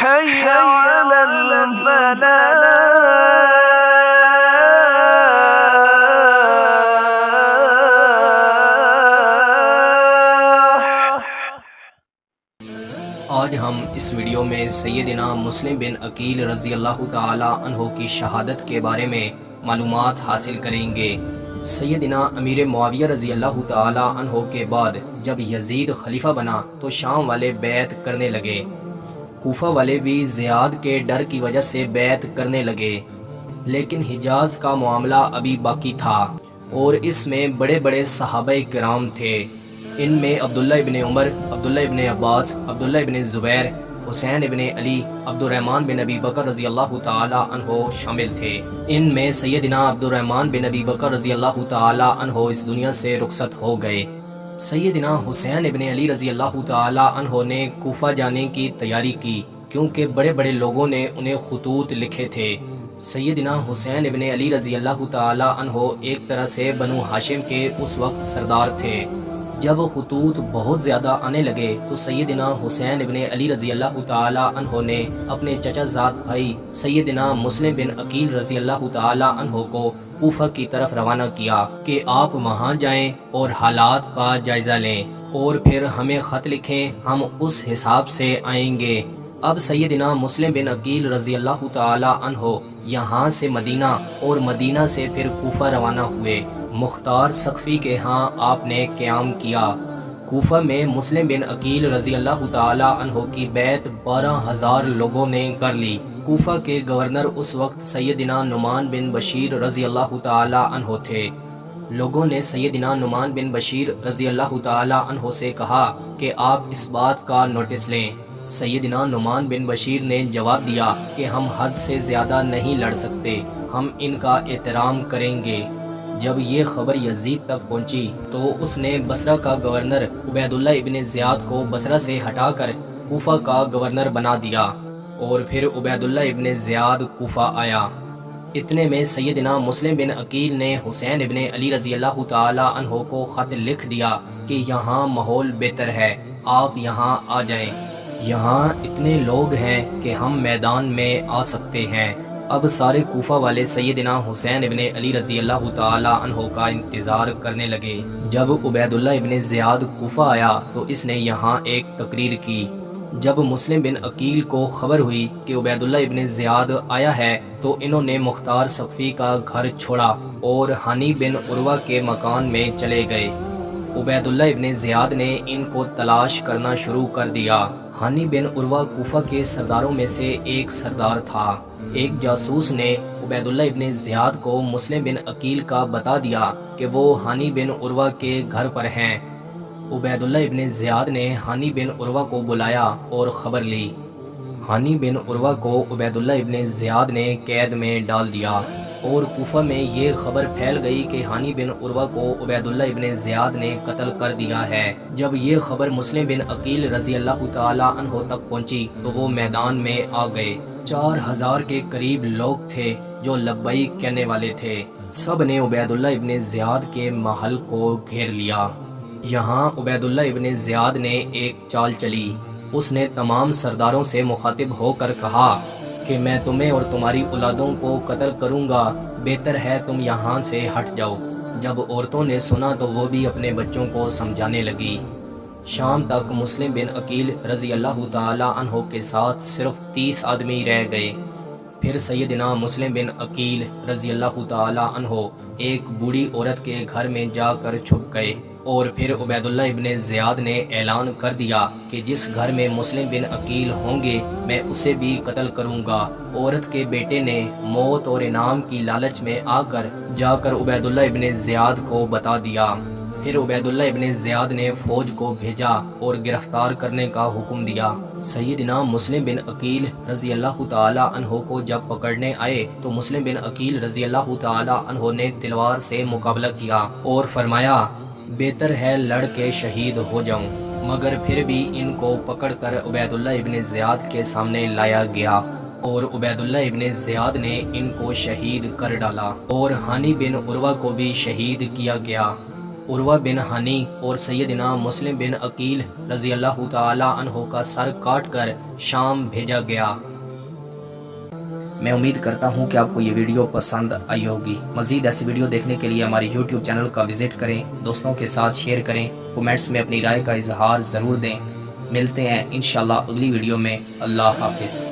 حي على الفلاح۔ آج ہم اس ویڈیو میں سیدنا مسلم بن عقیل رضی اللہ تعالی عنہ کی شہادت کے بارے میں معلومات حاصل کریں گے۔ سیدنا امیر معاویہ رضی اللہ تعالی عنہ کے بعد جب یزید خلیفہ بنا تو شام والے بیعت کرنے لگے، کوفہ والے بھی زیاد کے ڈر کی وجہ سے بیعت کرنے لگے، لیکن حجاز کا معاملہ ابھی باقی تھا اور اس میں بڑے بڑے صحابہ کرام تھے۔ ان میں عبداللہ ابن عمر، عبداللہ ابن عباس، عبداللہ ابن زبیر، حسین ابن علی، عبد الرحمن بن ابی بکر رضی اللہ تعالی عنہ شامل تھے۔ ان میں سیدنا عبد الرحمن بن ابی بکر رضی اللہ تعالی عنہ اس دنیا سے رخصت ہو گئے۔ سیدنا حسین ابن علی رضی اللہ تعالی عنہ نے کوفہ جانے کی تیاری کی کیونکہ بڑے بڑے لوگوں نے انہیں خطوط لکھے تھے۔ سیدنا حسین ابن علی رضی اللہ تعالی عنہ ایک طرح سے بنو ہاشم کے اس وقت سردار تھے۔ جب خطوط بہت زیادہ آنے لگے تو سیدنا حسین ابن علی رضی اللہ تعالی عنہ نے اپنے چچا زاد بھائی سیدنا مسلم بن عقیل رضی اللہ تعالی عنہ کو کوفہ کی طرف روانہ کیا کہ آپ وہاں جائیں اور حالات کا جائزہ لیں اور پھر ہمیں خط لکھیں، ہم اس حساب سے آئیں گے۔ اب سیدنا مسلم بن عقیل رضی اللہ تعالی عنہ یہاں سے مدینہ اور مدینہ سے پھر کوفہ روانہ ہوئے۔ مختار سقفی کے ہاں آپ نے قیام کیا۔ کوفہ میں مسلم بن عقیل رضی اللہ تعالی عنہ کی بیعت 12,000 لوگوں نے کر لی۔ کوفہ کے گورنر اس وقت سیدنا نعمان بن بشیر رضی اللہ تعالی عنہ تھے۔ لوگوں نے سیدنا نعمان بن بشیر رضی اللہ تعالی عنہ سے کہا کہ آپ اس بات کا نوٹس لیں۔ سیدنا نعمان بن بشیر نے جواب دیا کہ ہم حد سے زیادہ نہیں لڑ سکتے، ہم ان کا احترام کریں گے۔ جب یہ خبر یزید تک پہنچی تو اس نے بصرہ کا گورنر عبید اللہ ابن زیاد کو بصرہ سے ہٹا کر کوفہ کا گورنر بنا دیا اور پھر عبید اللہ ابن زیاد کوفہ آیا۔ اتنے میں سیدنا مسلم بن عقیل نے حسین ابن علی رضی اللہ تعالی عنہ کو خط لکھ دیا کہ یہاں ماحول بہتر ہے، آپ یہاں آ جائیں، یہاں اتنے لوگ ہیں کہ ہم میدان میں آ سکتے ہیں۔ اب سارے کوفہ والے سیدنا حسین ابن علی رضی اللہ تعالی عنہ کا انتظار کرنے لگے۔ جب عبید اللہ ابن زیاد کوفہ آیا تو اس نے یہاں ایک تقریر کی۔ جب مسلم بن عقیل کو خبر ہوئی کہ عبید اللہ ابن زیاد آیا ہے تو انہوں نے مختار سقفی کا گھر چھوڑا اور ہانی بن عروہ کے مکان میں چلے گئے۔ عبید اللہ ابن زیاد نے ان کو تلاش کرنا شروع کر دیا۔ ہانی بن عروہ کوفہ کے سرداروں میں سے ایک سردار تھا۔ ایک جاسوس نے عبید اللہ ابن زیاد کو مسلم بن عقیل کا بتا دیا کہ وہ ہانی بن عروہ کے گھر پر ہیں۔ عبید اللہ ابن زیاد نے ہانی بن عروہ کو بلایا اور خبر لی۔ ہانی بن عروہ کو عبید اللہ ابن زیاد نے قید میں ڈال دیا اور کوفہ میں یہ خبر پھیل گئی کہ ہانی بن عروہ کو عبید اللہ ابن زیاد نے قتل کر دیا ہے۔ جب یہ خبر مسلم بن عقیل رضی اللہ تعالی عنہ تک پہنچی تو وہ میدان میں آ گئے۔ 4,000 کے قریب لوگ تھے جو لبیک کہنے والے تھے۔ سب نے عبید اللہ ابن زیاد کے محل کو گھیر لیا۔ یہاں عبید اللہ ابن زیاد نے ایک چال چلی۔ اس نے تمام سرداروں سے مخاطب ہو کر کہا کہ میں تمہیں اور تمہاری اولادوں کو قتل کروں گا، بہتر ہے تم یہاں سے ہٹ جاؤ۔ جب عورتوں نے سنا تو وہ بھی اپنے بچوں کو سمجھانے لگی۔ شام تک مسلم بن عقیل رضی اللہ تعالی عنہ کے ساتھ صرف 30 آدمی رہ گئے۔ پھر سیدنا مسلم بن عقیل رضی اللہ تعالی عنہ ایک بوڑھی عورت کے گھر میں جا کر چھپ گئے اور پھر عبید اللہ ابن زیاد نے اعلان کر دیا کہ جس گھر میں مسلم بن عقیل ہوں گے میں اسے بھی قتل کروں گا۔ عورت کے بیٹے نے موت اور انعام کی لالچ میں آ کر جا کر عبید اللہ ابن زیاد کو بتا دیا۔ پھر عبید اللہ ابن زیاد نے فوج کو بھیجا اور گرفتار کرنے کا حکم دیا۔ سیدنا مسلم بن عقیل رضی اللہ تعالی عنہ کو جب پکڑنے آئے تو مسلم بن عقیل رضی اللہ تعالی عنہ نے تلوار سے مقابلہ کیا اور فرمایا بہتر ہے لڑ کے شہید ہو جاؤں، مگر پھر بھی ان کو پکڑ کر عبید اللہ ابن زیاد کے سامنے لایا گیا اور عبید اللہ ابن زیاد نے ان کو شہید کر ڈالا اور ہانی بن عروہ کو بھی شہید کیا گیا۔ عروہ بن ہانی اور سیدنا مسلم بن عقیل رضی اللہ تعالی عنہ کا سر کاٹ کر شام بھیجا گیا۔ میں امید کرتا ہوں کہ آپ کو یہ ویڈیو پسند آئی ہوگی۔ مزید ایسی ویڈیو دیکھنے کے لیے ہمارے یوٹیوب چینل کا وزٹ کریں، دوستوں کے ساتھ شیئر کریں، کومنٹس میں اپنی رائے کا اظہار ضرور دیں۔ ملتے ہیں انشاءاللہ اگلی ویڈیو میں۔ اللہ حافظ۔